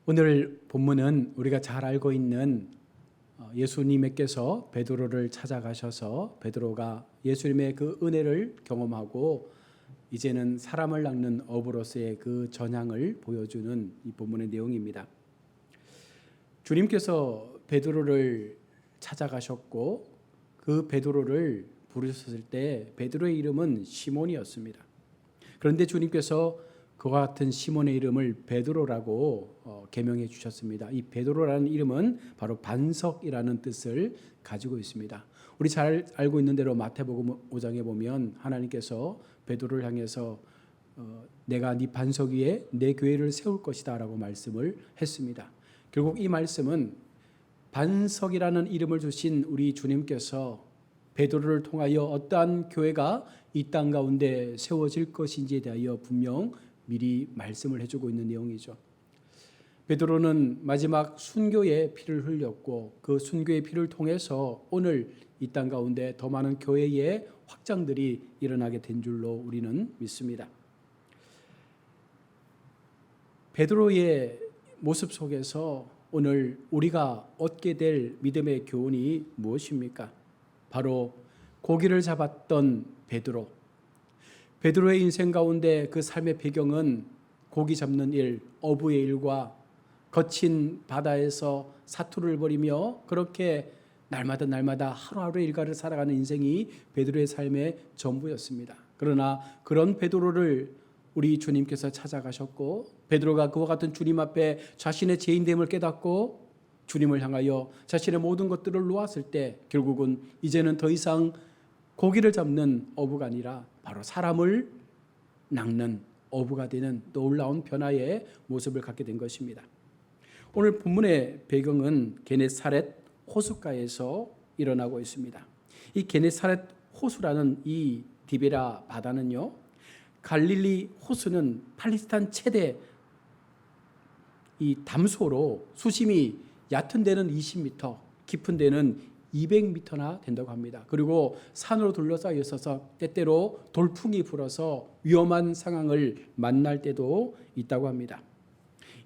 오늘 본문은 우리가 잘 알고 있는 예수님께서 베드로를 찾아가셔서 베드로가 예수님의 그 은혜를 경험하고 이제는 사람을 낚는 어부로서의 그 전향을 보여주는 이 본문의 내용입니다. 주님께서 베드로를 찾아가셨고 그 베드로를 부르셨을 때 베드로의 이름은 시몬이었습니다. 그런데 주님께서 그와 같은 시몬의 이름을 베드로라고 계명해 주셨습니다. 이 베드로라는 이름은 바로 반석이라는 뜻을 가지고 있습니다. 우리 잘 알고 있는 대로 마태복음 5장에 보면 하나님께서 베드로를 향해서 내가 네 반석 위에 내 교회를 세울 것이다 라고 말씀을 했습니다. 결국 이 말씀은 반석이라는 이름을 주신 우리 주님께서 베드로를 통하여 어떠한 교회가 이 땅 가운데 세워질 것인지에 대하여 분명 미리 말씀을 해주고 있는 내용이죠. 베드로는 마지막 순교의 피를 흘렸고 그 순교의 피를 통해서 오늘 이 땅 가운데 더 많은 교회의 확장들이 일어나게 된 줄로 우리는 믿습니다. 베드로의 모습 속에서 오늘 우리가 얻게 될 믿음의 교훈이 무엇입니까? 바로 고기를 잡았던 베드로의 인생 가운데 그 삶의 배경은 고기 잡는 일, 어부의 일과 거친 바다에서 사투를 벌이며 그렇게 날마다 하루하루의 일과를 살아가는 인생이 베드로의 삶의 전부였습니다. 그러나 그런 베드로를 우리 주님께서 찾아가셨고 베드로가 그와 같은 주님 앞에 자신의 죄인됨을 깨닫고 주님을 향하여 자신의 모든 것들을 놓았을 때 결국은 이제는 더 이상 고기를 잡는 어부가 아니라 바로 사람을 낚는 어부가 되는 놀라운 변화의 모습을 갖게 된 것입니다. 오늘 본문의 배경은 게네사렛 호숫가에서 일어나고 있습니다. 이 게네사렛 호수라는 이 디베라 바다는요, 갈릴리 호수는 팔레스타인 최대 이 담소로 수심이 얕은 데는 20m, 깊은 데는 200m나 된다고 합니다. 그리고 산으로 둘러싸여 있어서 때때로 돌풍이 불어서 위험한 상황을 만날 때도 있다고 합니다.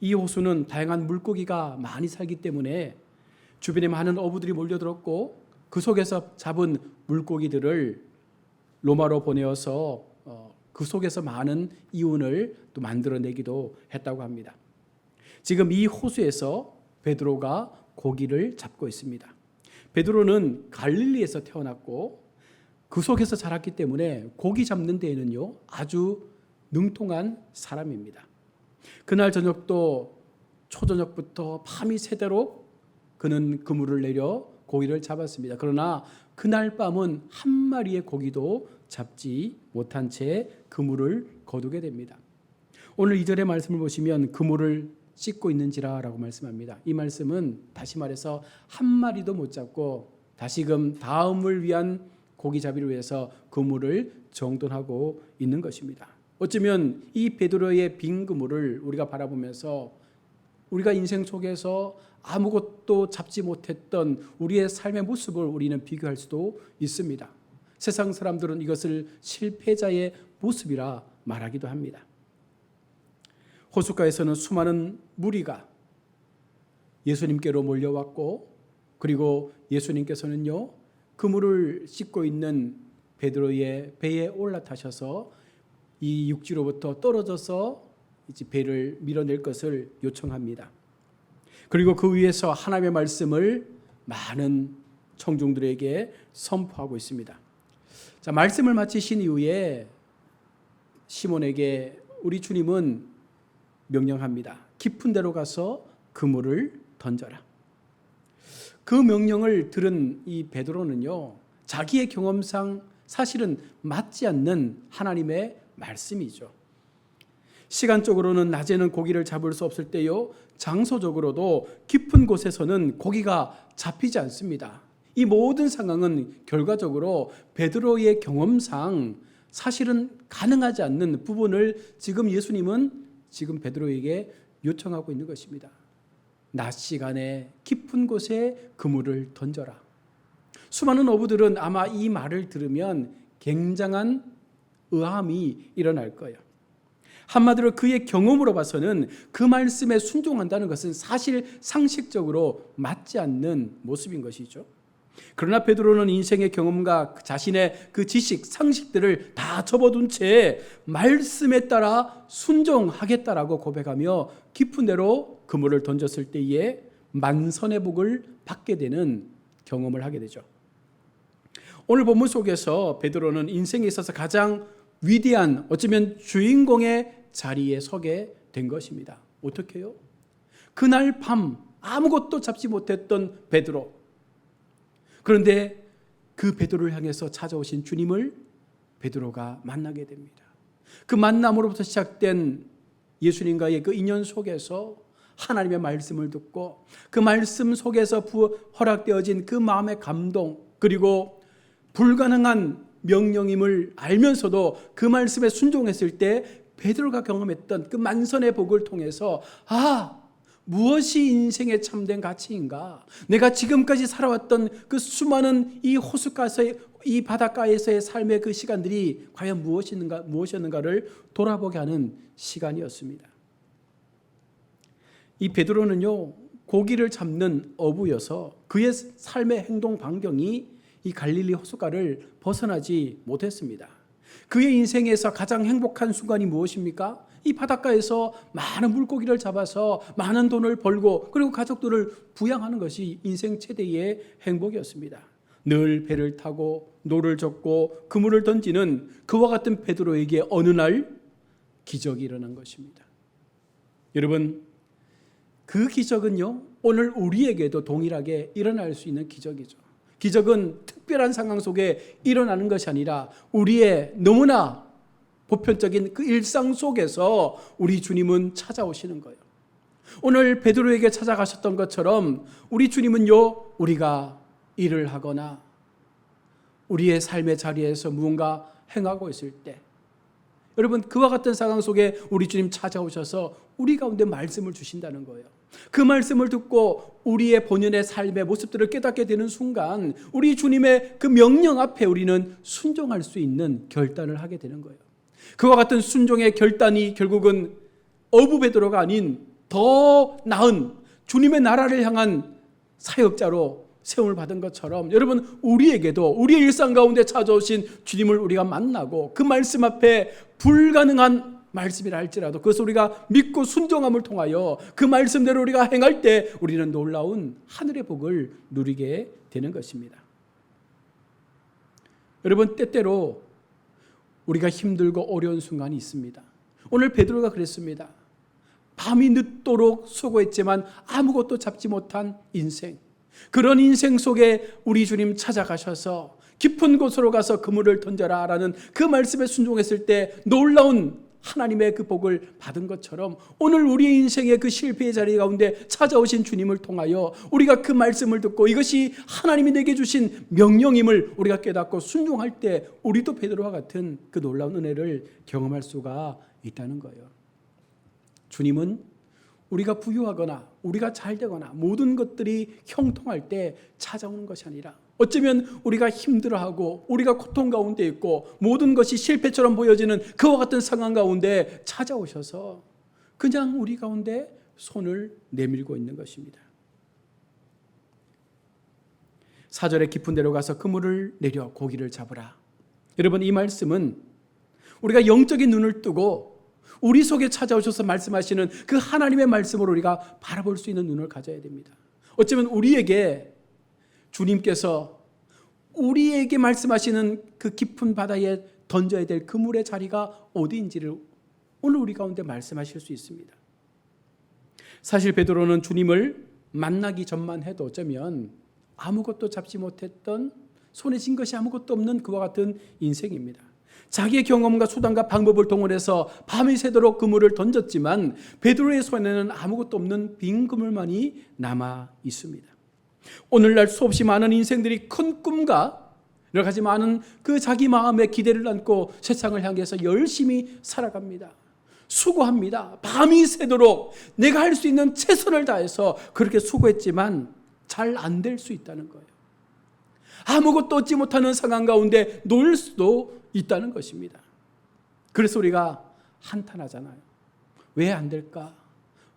이 호수는 다양한 물고기가 많이 살기 때문에 주변에 많은 어부들이 몰려들었고 그 속에서 잡은 물고기들을 로마로 보내어서 그 속에서 많은 이윤을 또 만들어내기도 했다고 합니다. 지금 이 호수에서 베드로가 고기를 잡고 있습니다. 베드로는 갈릴리에서 태어났고 그 속에서 자랐기 때문에 고기 잡는 데에는요 아주 능통한 사람입니다. 그날 저녁도 초저녁부터 밤이 새도록 그는 그물을 내려 고기를 잡았습니다. 그러나 그날 밤은 한 마리의 고기도 잡지 못한 채 그물을 거두게 됩니다. 오늘 2절의 말씀을 보시면 그물을 씻고 있는지라라고 말씀합니다. 이 말씀은 다시 말해서 한 마리도 못 잡고 다시금 다음을 위한 고기잡이를 위해서 그물을 정돈하고 있는 것입니다. 어쩌면 이 베드로의 빈 그물을 우리가 바라보면서 우리가 인생 속에서 아무것도 잡지 못했던 우리의 삶의 모습을 우리는 비교할 수도 있습니다. 세상 사람들은 이것을 실패자의 모습이라 말하기도 합니다. 호숫가에서는 수많은 무리가 예수님께로 몰려왔고 그리고 예수님께서는요 그물을 씻고 있는 베드로의 배에 올라타셔서 이 육지로부터 떨어져서 이제 배를 밀어낼 것을 요청합니다. 그리고 그 위에서 하나님의 말씀을 많은 청중들에게 선포하고 있습니다. 자, 말씀을 마치신 이후에 시몬에게 우리 주님은 명령합니다. 깊은 데로 가서 그물을 던져라. 그 명령을 들은 이 베드로는요 자기의 경험상 사실은 맞지 않는 하나님의 말씀이죠. 시간적으로는 낮에는 고기를 잡을 수 없을 때요 장소적으로도 깊은 곳에서는 고기가 잡히지 않습니다. 이 모든 상황은 결과적으로 베드로의 경험상 사실은 가능하지 않는 부분을 지금 예수님은 지금 베드로에게 요청하고 있는 것입니다. 낮 시간에 깊은 곳에 그물을 던져라. 수많은 어부들은 아마 이 말을 들으면 굉장한 의아함이 일어날 거예요. 한마디로 그의 경험으로 봐서는 그 말씀에 순종한다는 것은 사실 상식적으로 맞지 않는 모습인 것이죠. 그러나 베드로는 인생의 경험과 자신의 그 지식, 상식들을 다 접어둔 채 말씀에 따라 순종하겠다라고 고백하며 깊은 데로 그물을 던졌을 때에 만선의 복을 받게 되는 경험을 하게 되죠. 오늘 본문 속에서 베드로는 인생에 있어서 가장 위대한, 어쩌면 주인공의 자리에 서게 된 것입니다. 어떻게요? 그날 밤 아무것도 잡지 못했던 베드로, 그런데 그 베드로를 향해서 찾아오신 주님을 베드로가 만나게 됩니다. 그 만남으로부터 시작된 예수님과의 그 인연 속에서 하나님의 말씀을 듣고 그 말씀 속에서 허락되어진 그 마음의 감동, 그리고 불가능한 명령임을 알면서도 그 말씀에 순종했을 때 베드로가 경험했던 그 만선의 복을 통해서 무엇이 인생의 참된 가치인가? 내가 지금까지 살아왔던 그 수많은 이 호숫가에서의, 이 바닷가에서의 삶의 그 시간들이 과연 무엇이었는가를 돌아보게 하는 시간이었습니다. 이 베드로는요, 고기를 잡는 어부여서 그의 삶의 행동 반경이 이 갈릴리 호숫가를 벗어나지 못했습니다. 그의 인생에서 가장 행복한 순간이 무엇입니까? 이 바닷가에서 많은 물고기를 잡아서 많은 돈을 벌고 그리고 가족들을 부양하는 것이 인생 최대의 행복이었습니다. 늘 배를 타고 노를 젓고 그물을 던지는 그와 같은 베드로에게 어느 날 기적이 일어난 것입니다. 여러분, 그 기적은요, 오늘 우리에게도 동일하게 일어날 수 있는 기적이죠. 기적은 특별한 상황 속에 일어나는 것이 아니라 우리의 너무나 보편적인 그 일상 속에서 우리 주님은 찾아오시는 거예요. 오늘 베드로에게 찾아가셨던 것처럼 우리 주님은요, 우리가 일을 하거나 우리의 삶의 자리에서 무언가 행하고 있을 때, 여러분, 그와 같은 상황 속에 우리 주님 찾아오셔서 우리 가운데 말씀을 주신다는 거예요. 그 말씀을 듣고 우리의 본연의 삶의 모습들을 깨닫게 되는 순간 우리 주님의 그 명령 앞에 우리는 순종할 수 있는 결단을 하게 되는 거예요. 그와 같은 순종의 결단이 결국은 어부 베드로가 아닌 더 나은 주님의 나라를 향한 사역자로 세움을 받은 것처럼, 여러분, 우리에게도 우리의 일상 가운데 찾아오신 주님을 우리가 만나고 그 말씀 앞에 불가능한 말씀이라 할지라도 그것을 우리가 믿고 순종함을 통하여 그 말씀대로 우리가 행할 때 우리는 놀라운 하늘의 복을 누리게 되는 것입니다. 여러분, 때때로 우리가 힘들고 어려운 순간이 있습니다. 오늘 베드로가 그랬습니다. 밤이 늦도록 수고했지만 아무것도 잡지 못한 인생, 그런 인생 속에 우리 주님 찾아가셔서 깊은 곳으로 가서 그물을 던져라 라는 그 말씀에 순종했을 때 놀라운 하나님의 그 복을 받은 것처럼 오늘 우리의 인생의 그 실패의 자리 가운데 찾아오신 주님을 통하여 우리가 그 말씀을 듣고 이것이 하나님이 내게 주신 명령임을 우리가 깨닫고 순종할 때 우리도 베드로와 같은 그 놀라운 은혜를 경험할 수가 있다는 거예요. 주님은 우리가 부유하거나 우리가 잘되거나 모든 것들이 형통할 때 찾아오는 것이 아니라 어쩌면 우리가 힘들어하고 우리가 고통 가운데 있고 모든 것이 실패처럼 보여지는 그와 같은 상황 가운데 찾아오셔서 그냥 우리 가운데 손을 내밀고 있는 것입니다. 4절에 깊은 데로 가서 그물을 내려 고기를 잡으라. 여러분, 이 말씀은 우리가 영적인 눈을 뜨고 우리 속에 찾아오셔서 말씀하시는 그 하나님의 말씀으로 우리가 바라볼 수 있는 눈을 가져야 됩니다. 어쩌면 우리에게 주님께서 우리에게 말씀하시는 그 깊은 바다에 던져야 될 그물의 자리가 어디인지를 오늘 우리 가운데 말씀하실 수 있습니다. 사실 베드로는 주님을 만나기 전만 해도 어쩌면 아무것도 잡지 못했던, 손에 쥔 것이 아무것도 없는 그와 같은 인생입니다. 자기의 경험과 수단과 방법을 동원해서 밤이 새도록 그물을 던졌지만 베드로의 손에는 아무것도 없는 빈 그물만이 남아 있습니다. 오늘날 수없이 많은 인생들이 큰 꿈과 여러 가지 많은 그 자기 마음의 기대를 안고 세상을 향해서 열심히 살아갑니다. 수고합니다. 밤이 새도록 내가 할 수 있는 최선을 다해서 그렇게 수고했지만 잘 안 될 수 있다는 거예요. 아무것도 얻지 못하는 상황 가운데 놓일 수도 있다는 것입니다. 그래서 우리가 한탄하잖아요. 왜 안 될까?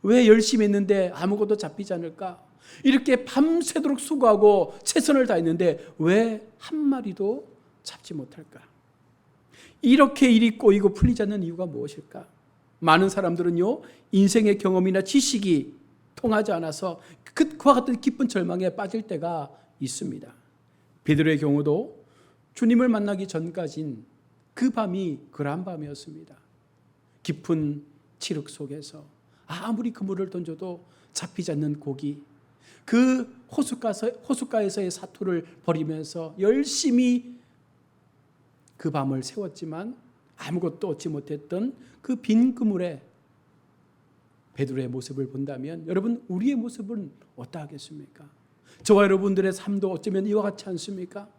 왜 열심히 했는데 아무것도 잡히지 않을까? 이렇게 밤새도록 수고하고 최선을 다했는데 왜 한 마리도 잡지 못할까? 이렇게 일이 꼬이고 풀리지 않는 이유가 무엇일까? 많은 사람들은요, 인생의 경험이나 지식이 통하지 않아서 그와 같은 깊은 절망에 빠질 때가 있습니다. 베드로의 경우도 주님을 만나기 전까진 그 밤이 그러한 밤이었습니다. 깊은 칠흑 속에서 아무리 그물을 던져도 잡히지 않는 고기, 그 호숫가에서의 사투를 벌이면서 열심히 그 밤을 세웠지만 아무것도 얻지 못했던 그 빈 그물에 베드로의 모습을 본다면 여러분, 우리의 모습은 어떠하겠습니까? 저와 여러분들의 삶도 어쩌면 이와 같지 않습니까?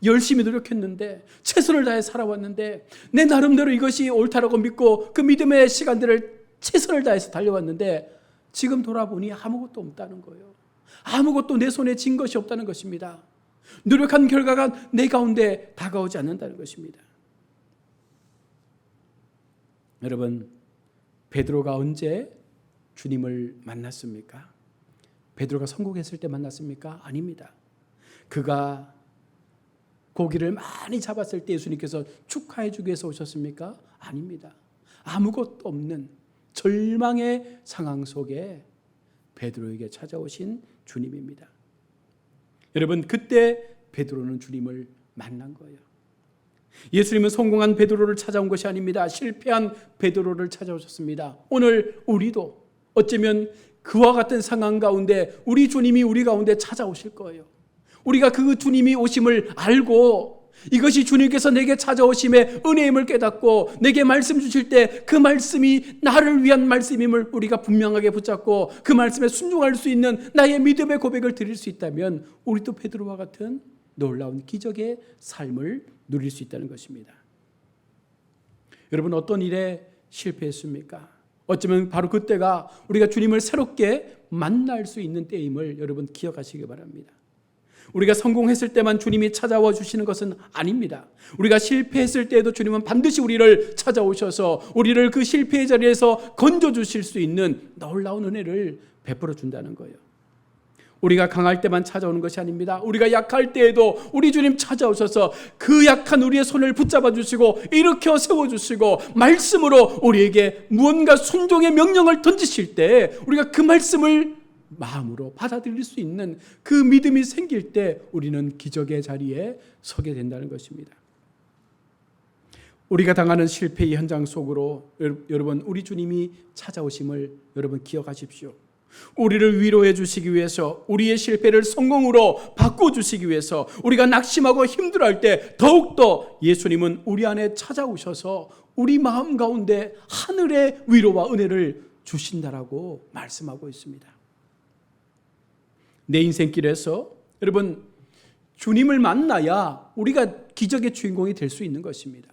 열심히 노력했는데, 최선을 다해 살아왔는데, 내 나름대로 이것이 옳다라고 믿고 그 믿음의 시간들을 최선을 다해서 달려왔는데 지금 돌아보니 아무것도 없다는 거예요. 아무것도 내 손에 쥔 것이 없다는 것입니다. 노력한 결과가 내 가운데 다가오지 않는다는 것입니다. 여러분, 베드로가 언제 주님을 만났습니까? 베드로가 성공했을 때 만났습니까? 아닙니다. 그가 고기를 많이 잡았을 때 예수님께서 축하해 주기 위해서 오셨습니까? 아닙니다. 아무것도 없는 절망의 상황 속에 베드로에게 찾아오신 주님입니다. 여러분, 그때 베드로는 주님을 만난 거예요. 예수님은 성공한 베드로를 찾아온 것이 아닙니다. 실패한 베드로를 찾아오셨습니다. 오늘 우리도 어쩌면 그와 같은 상황 가운데 우리 주님이 우리 가운데 찾아오실 거예요. 우리가 그 주님이 오심을 알고 이것이 주님께서 내게 찾아오심의 은혜임을 깨닫고 내게 말씀 주실 때 그 말씀이 나를 위한 말씀임을 우리가 분명하게 붙잡고 그 말씀에 순종할 수 있는 나의 믿음의 고백을 드릴 수 있다면 우리도 베드로와 같은 놀라운 기적의 삶을 누릴 수 있다는 것입니다. 여러분, 어떤 일에 실패했습니까? 어쩌면 바로 그때가 우리가 주님을 새롭게 만날 수 있는 때임을 여러분 기억하시기 바랍니다. 우리가 성공했을 때만 주님이 찾아와 주시는 것은 아닙니다. 우리가 실패했을 때에도 주님은 반드시 우리를 찾아오셔서 우리를 그 실패의 자리에서 건져주실 수 있는 놀라운 은혜를 베풀어 준다는 거예요. 우리가 강할 때만 찾아오는 것이 아닙니다. 우리가 약할 때에도 우리 주님 찾아오셔서 그 약한 우리의 손을 붙잡아 주시고 일으켜 세워주시고 말씀으로 우리에게 무언가 순종의 명령을 던지실 때 우리가 그 말씀을 마음으로 받아들일 수 있는 그 믿음이 생길 때 우리는 기적의 자리에 서게 된다는 것입니다. 우리가 당하는 실패의 현장 속으로 여러분, 우리 주님이 찾아오심을 여러분 기억하십시오. 우리를 위로해 주시기 위해서, 우리의 실패를 성공으로 바꿔주시기 위해서, 우리가 낙심하고 힘들어할 때 더욱더 예수님은 우리 안에 찾아오셔서 우리 마음 가운데 하늘의 위로와 은혜를 주신다라고 말씀하고 있습니다. 내 인생길에서 여러분, 주님을 만나야 우리가 기적의 주인공이 될 수 있는 것입니다.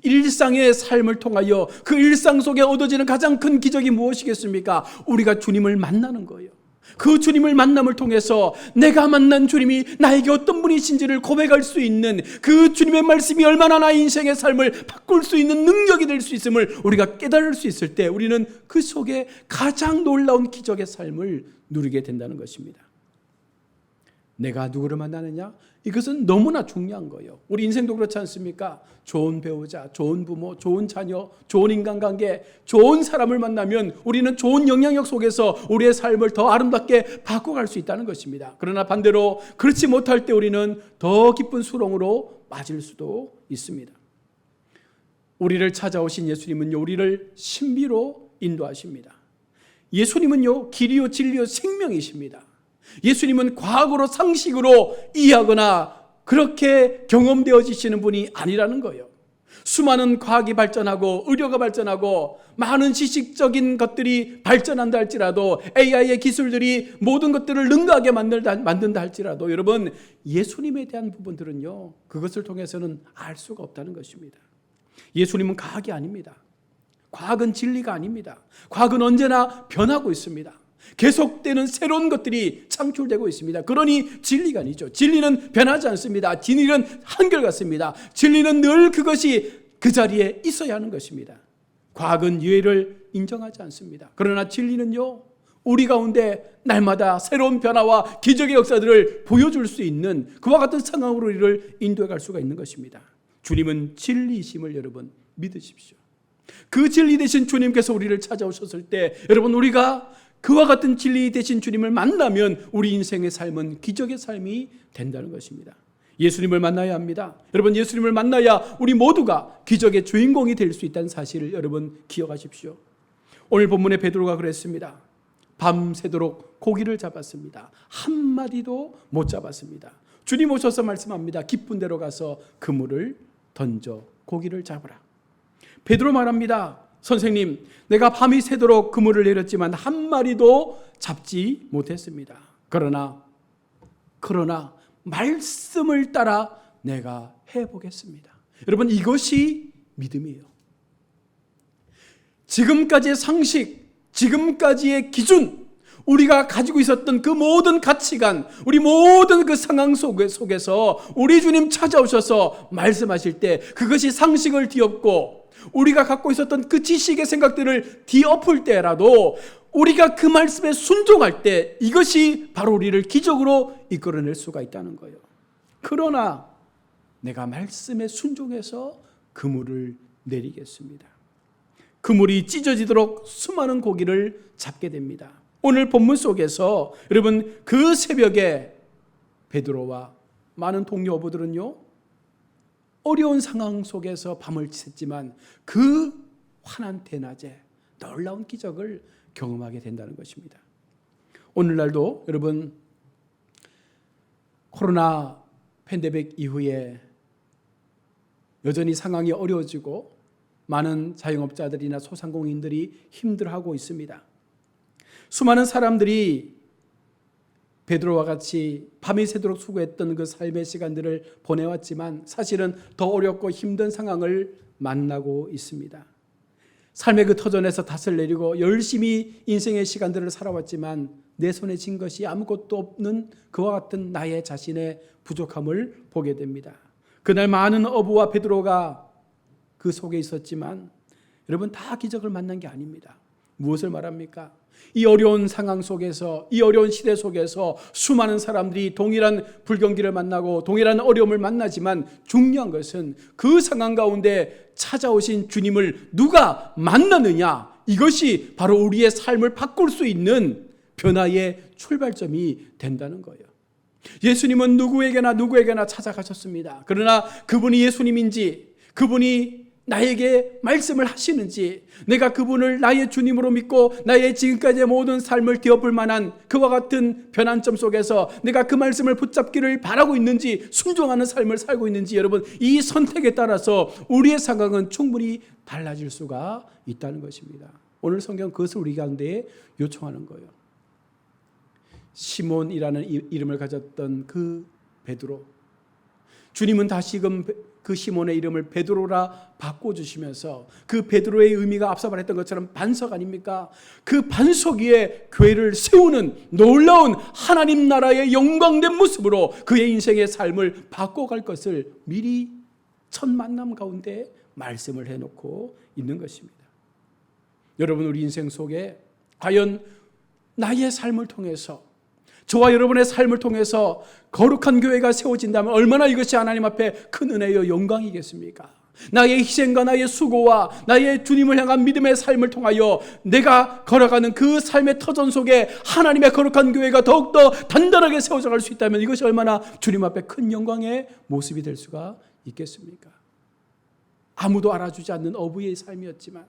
일상의 삶을 통하여 그 일상 속에 얻어지는 가장 큰 기적이 무엇이겠습니까? 우리가 주님을 만나는 거예요. 그 주님을 만남을 통해서 내가 만난 주님이 나에게 어떤 분이신지를 고백할 수 있는 그 주님의 말씀이 얼마나 나의 인생의 삶을 바꿀 수 있는 능력이 될 수 있음을 우리가 깨달을 수 있을 때 우리는 그 속에 가장 놀라운 기적의 삶을 누리게 된다는 것입니다. 내가 누구를 만나느냐? 이것은 너무나 중요한 거예요. 우리 인생도 그렇지 않습니까? 좋은 배우자, 좋은 부모, 좋은 자녀, 좋은 인간관계, 좋은 사람을 만나면 우리는 좋은 영향력 속에서 우리의 삶을 더 아름답게 바꿔갈 수 있다는 것입니다. 그러나 반대로 그렇지 못할 때 우리는 더 깊은 수렁으로 빠질 수도 있습니다. 우리를 찾아오신 예수님은요, 우리를 신비로 인도하십니다. 예수님은요, 길이요 진리요 생명이십니다. 예수님은 과거로 상식으로 이해하거나 그렇게 경험되어지시는 분이 아니라는 거예요. 수많은 과학이 발전하고 의료가 발전하고 많은 지식적인 것들이 발전한다 할지라도 AI의 기술들이 모든 것들을 능가하게 만든다 할지라도 여러분, 예수님에 대한 부분들은요, 그것을 통해서는 알 수가 없다는 것입니다. 예수님은 과학이 아닙니다. 과학은 진리가 아닙니다. 과학은 언제나 변하고 있습니다. 계속되는 새로운 것들이 창출되고 있습니다. 그러니 진리가 아니죠. 진리는 변하지 않습니다. 진리는 한결같습니다. 진리는 늘 그것이 그 자리에 있어야 하는 것입니다. 과학은 유해를 인정하지 않습니다. 그러나 진리는요, 우리 가운데 날마다 새로운 변화와 기적의 역사들을 보여줄 수 있는 그와 같은 상황으로 우리를 인도해 갈 수가 있는 것입니다. 주님은 진리이심을 여러분 믿으십시오. 그 진리 되신 주님께서 우리를 찾아오셨을 때 여러분, 우리가 그와 같은 진리 되신 주님을 만나면 우리 인생의 삶은 기적의 삶이 된다는 것입니다. 예수님을 만나야 합니다. 여러분, 예수님을 만나야 우리 모두가 기적의 주인공이 될 수 있다는 사실을 여러분 기억하십시오. 오늘 본문에 베드로가 그랬습니다. 밤새도록 고기를 잡았습니다. 한 마리도 못 잡았습니다. 주님 오셔서 말씀합니다. 깊은 데로 가서 그물을 던져 고기를 잡으라. 베드로 말합니다. 선생님, 내가 밤이 새도록 그물을 내렸지만 한 마리도 잡지 못했습니다. 그러나 말씀을 따라 내가 해보겠습니다. 여러분, 이것이 믿음이에요. 지금까지의 상식, 지금까지의 기준, 우리가 가지고 있었던 그 모든 가치관, 우리 모든 그 상황 속에서 우리 주님 찾아오셔서 말씀하실 때 그것이 상식을 뒤엎고 우리가 갖고 있었던 그 지식의 생각들을 뒤엎을 때라도 우리가 그 말씀에 순종할 때 이것이 바로 우리를 기적으로 이끌어낼 수가 있다는 거예요. 그러나 내가 말씀에 순종해서 그물을 내리겠습니다. 그물이 찢어지도록 수많은 고기를 잡게 됩니다. 오늘 본문 속에서 여러분, 그 새벽에 베드로와 많은 동료 어부들은요, 어려운 상황 속에서 밤을 샜지만 그 환한 대낮에 놀라운 기적을 경험하게 된다는 것입니다. 오늘날도 여러분, 코로나 팬데믹 이후에 여전히 상황이 어려워지고 많은 자영업자들이나 소상공인들이 힘들어하고 있습니다. 수많은 사람들이 베드로와 같이 밤이 새도록 수고했던 그 삶의 시간들을 보내왔지만 사실은 더 어렵고 힘든 상황을 만나고 있습니다. 삶의 그 터전에서 닷을 내리고 열심히 인생의 시간들을 살아왔지만 내 손에 쥔 것이 아무것도 없는 그와 같은 나의 자신의 부족함을 보게 됩니다. 그날 많은 어부와 베드로가 그 속에 있었지만 여러분, 다 기적을 만난 게 아닙니다. 무엇을 말합니까? 이 어려운 상황 속에서, 이 어려운 시대 속에서 수많은 사람들이 동일한 불경기를 만나고 동일한 어려움을 만나지만 중요한 것은 그 상황 가운데 찾아오신 주님을 누가 만나느냐, 이것이 바로 우리의 삶을 바꿀 수 있는 변화의 출발점이 된다는 거예요. 예수님은 누구에게나 찾아가셨습니다. 그러나 그분이 예수님인지, 그분이 나에게 말씀을 하시는지, 내가 그분을 나의 주님으로 믿고 나의 지금까지의 모든 삶을 뒤엎을 만한 그와 같은 변환점 속에서 내가 그 말씀을 붙잡기를 바라고 있는지, 순종하는 삶을 살고 있는지, 여러분, 이 선택에 따라서 우리의 상황은 충분히 달라질 수가 있다는 것입니다. 오늘 성경 그것을 우리 가운데 요청하는 거예요. 시몬이라는 이름을 가졌던 그 베드로, 주님은 다시금 그 시몬의 이름을 베드로라 바꿔주시면서 그 베드로의 의미가 앞서 말했던 것처럼 반석 아닙니까? 그 반석 위에 교회를 세우는 놀라운 하나님 나라의 영광된 모습으로 그의 인생의 삶을 바꿔갈 것을 미리 첫 만남 가운데 말씀을 해놓고 있는 것입니다. 여러분, 우리 인생 속에 과연 나의 삶을 통해서, 저와 여러분의 삶을 통해서 거룩한 교회가 세워진다면 얼마나 이것이 하나님 앞에 큰 은혜요 영광이겠습니까? 나의 희생과 나의 수고와 나의 주님을 향한 믿음의 삶을 통하여 내가 걸어가는 그 삶의 터전 속에 하나님의 거룩한 교회가 더욱더 단단하게 세워져 갈 수 있다면 이것이 얼마나 주님 앞에 큰 영광의 모습이 될 수가 있겠습니까? 아무도 알아주지 않는 어부의 삶이었지만,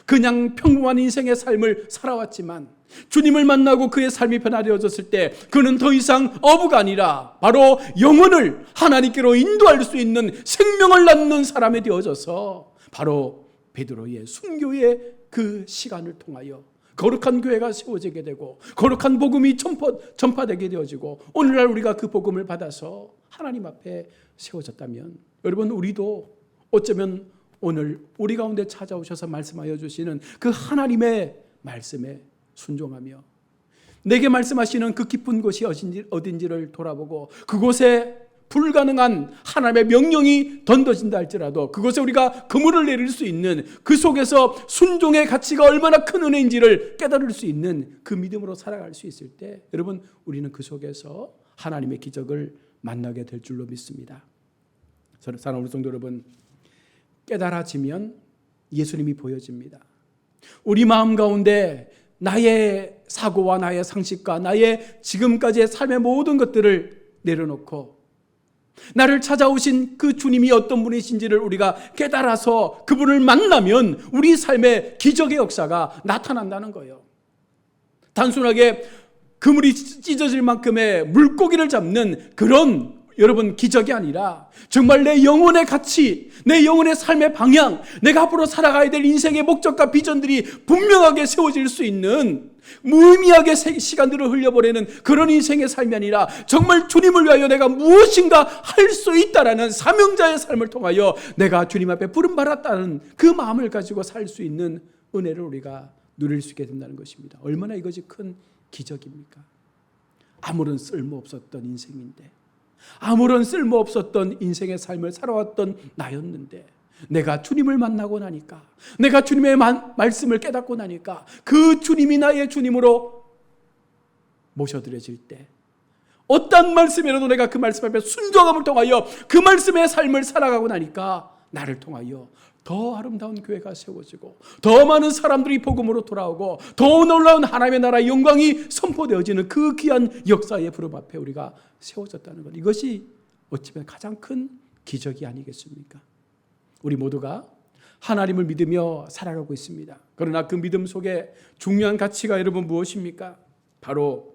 그냥 평범한 인생의 삶을 살아왔지만 주님을 만나고 그의 삶이 변화되어졌을 때 그는 더 이상 어부가 아니라 바로 영혼을 하나님께로 인도할 수 있는 생명을 낳는 사람이 되어져서 바로 베드로의 순교의 그 시간을 통하여 거룩한 교회가 세워지게 되고 거룩한 복음이 전파되게 되어지고 오늘날 우리가 그 복음을 받아서 하나님 앞에 세워졌다면, 여러분, 우리도 어쩌면 오늘 우리 가운데 찾아오셔서 말씀하여 주시는 그 하나님의 말씀에 순종하며 내게 말씀하시는 그 깊은 곳이 어딘지를 돌아보고 그곳에 불가능한 하나님의 명령이 던져진다 할지라도 그것에 우리가 그물을 내릴 수 있는, 그 속에서 순종의 가치가 얼마나 큰 은혜인지를 깨달을 수 있는 그 믿음으로 살아갈 수 있을 때, 여러분, 우리는 그 속에서 하나님의 기적을 만나게 될 줄로 믿습니다. 사랑하는 우리 성도 여러분, 깨달아지면 예수님이 보여집니다. 우리 마음 가운데 나의 사고와 나의 상식과 나의 지금까지의 삶의 모든 것들을 내려놓고 나를 찾아오신 그 주님이 어떤 분이신지를 우리가 깨달아서 그분을 만나면 우리 삶의 기적의 역사가 나타난다는 거예요. 단순하게 그물이 찢어질 만큼의 물고기를 잡는 그런, 여러분, 기적이 아니라 정말 내 영혼의 가치, 내 영혼의 삶의 방향, 내가 앞으로 살아가야 될 인생의 목적과 비전들이 분명하게 세워질 수 있는, 무의미하게 시간들을 흘려보내는 그런 인생의 삶이 아니라 정말 주님을 위하여 내가 무엇인가 할 수 있다라는 사명자의 삶을 통하여 내가 주님 앞에 부름받았다는 그 마음을 가지고 살 수 있는 은혜를 우리가 누릴 수 있게 된다는 것입니다. 얼마나 이것이 큰 기적입니까? 아무런 쓸모없었던 인생인데, 아무런 쓸모없었던 인생의 삶을 살아왔던 나였는데, 내가 주님을 만나고 나니까, 내가 주님의 말씀을 깨닫고 나니까 그 주님이 나의 주님으로 모셔드려질 때, 어떤 말씀이라도 내가 그 말씀 앞에 순종함을 통하여 그 말씀의 삶을 살아가고 나니까 나를 통하여 더 아름다운 교회가 세워지고 더 많은 사람들이 복음으로 돌아오고 더 놀라운 하나님의 나라의 영광이 선포되어지는 그 귀한 역사의 부름 앞에 우리가 세워졌다는 것, 이것이 어찌보면 가장 큰 기적이 아니겠습니까? 우리 모두가 하나님을 믿으며 살아가고 있습니다. 그러나 그 믿음 속에 중요한 가치가 여러분 무엇입니까? 바로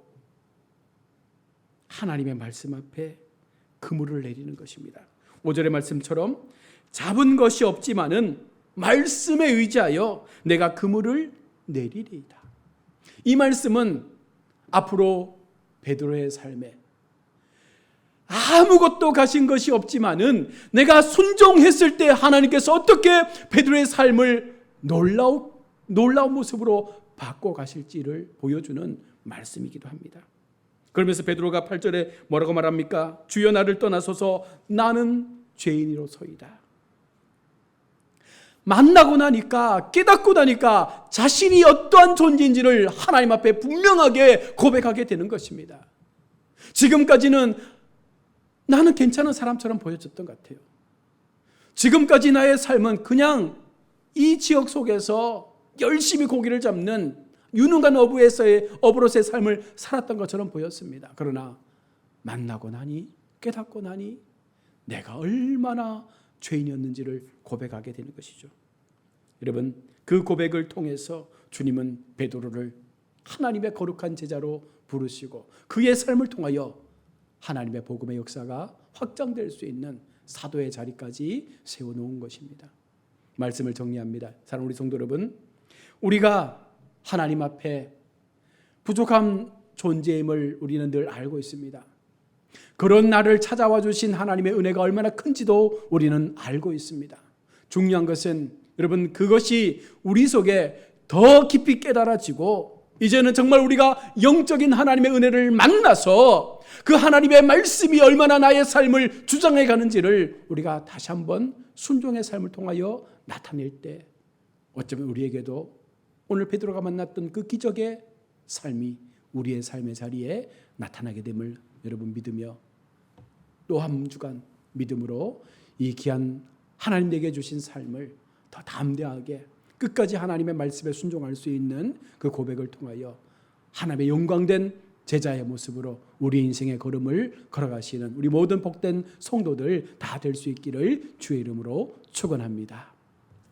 하나님의 말씀 앞에 그물을 내리는 것입니다. 5절의 말씀처럼 잡은 것이 없지만은 말씀에 의지하여 내가 그물을 내리리이다. 이 말씀은 앞으로 베드로의 삶에 아무것도 가신 것이 없지만은 내가 순종했을 때 하나님께서 어떻게 베드로의 삶을 놀라운 모습으로 바꿔가실지를 보여주는 말씀이기도 합니다. 그러면서 베드로가 8절에 뭐라고 말합니까? 주여 나를 떠나소서 나는 죄인이로소이다. 만나고 나니까, 깨닫고 나니까 자신이 어떠한 존재인지를 하나님 앞에 분명하게 고백하게 되는 것입니다. 지금까지는 나는 괜찮은 사람처럼 보여졌던 것 같아요. 지금까지 나의 삶은 그냥 이 지역 속에서 열심히 고기를 잡는 유능한 어부로서의 삶을 살았던 것처럼 보였습니다. 그러나 만나고 나니, 깨닫고 나니 내가 얼마나 죄인이었는지를 고백하게 되는 것이죠. 여러분, 그 고백을 통해서 주님은 베드로를 하나님의 거룩한 제자로 부르시고 그의 삶을 통하여 하나님의 복음의 역사가 확장될 수 있는 사도의 자리까지 세워놓은 것입니다. 말씀을 정리합니다. 사랑하는 우리 성도 여러분, 우리가 하나님 앞에 부족한 존재임을 우리는 늘 알고 있습니다. 그런 나를 찾아와 주신 하나님의 은혜가 얼마나 큰지도 우리는 알고 있습니다. 중요한 것은 여러분, 그것이 우리 속에 더 깊이 깨달아지고 이제는 정말 우리가 영적인 하나님의 은혜를 만나서 그 하나님의 말씀이 얼마나 나의 삶을 주장해 가는지를 우리가 다시 한번 순종의 삶을 통하여 나타낼 때 어쩌면 우리에게도 오늘 베드로가 만났던 그 기적의 삶이 우리의 삶의 자리에 나타나게 됨을 여러분 믿으며 또 한 주간 믿음으로 이 귀한 하나님 내게 주신 삶을 더 담대하게 끝까지 하나님의 말씀에 순종할 수 있는 그 고백을 통하여 하나님의 영광된 제자의 모습으로 우리 인생의 걸음을 걸어가시는 우리 모든 복된 성도들 다 될 수 있기를 주의 이름으로 축원합니다.